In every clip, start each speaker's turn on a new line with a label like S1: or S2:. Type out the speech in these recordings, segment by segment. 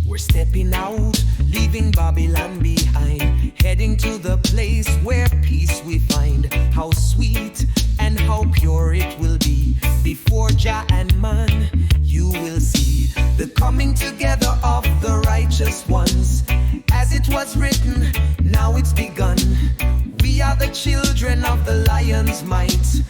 S1: We're stepping out, leaving Babylon behind, heading to the place where peace we find. How sweet and how pure it will be. Before Jah and man, you will see the coming together of the righteous ones. As it was written, now it's begun. We are the children of the lion's might.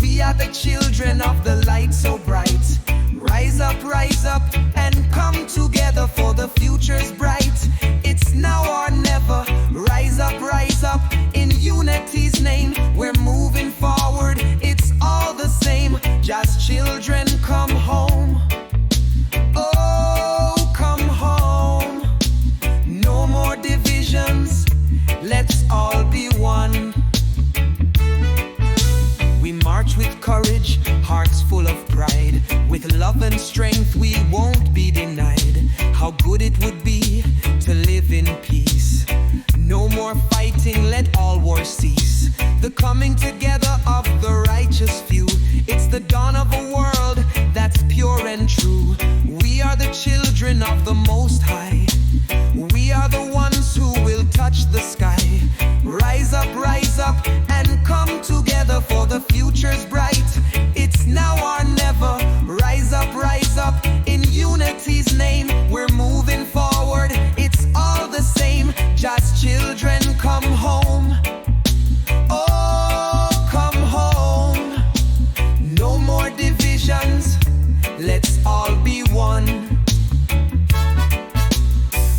S1: We are the children of the light so bright. Rise up, and come together, for the future's bright. It's now or never. Rise up, in unity's name. We're moving forward, it's all the same. Just children, come home. Oh, come home. No more divisions, let's all be one. We march with courage, hearts full of pride. With love and strength we won't be denied. How good it would be to live in peace. No more fighting, let all war cease. The coming together of the righteous few. It's the dawn of a world that's pure and true. We are the children of the Most High. We are the ones who will touch the sky. Rise up, and come together, for the future's bright. It's now or never. Rise up, in unity's name. We're moving forward, it's all the same. Just children, come home. Oh, come home. No more divisions, let's all be one.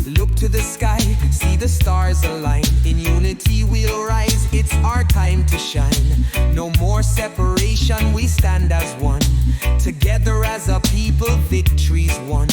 S1: Look to the sky, see the stars align. In unity we'll rise, it's our time to shine. No more separation, we stand as one. Together as a people, victory's won.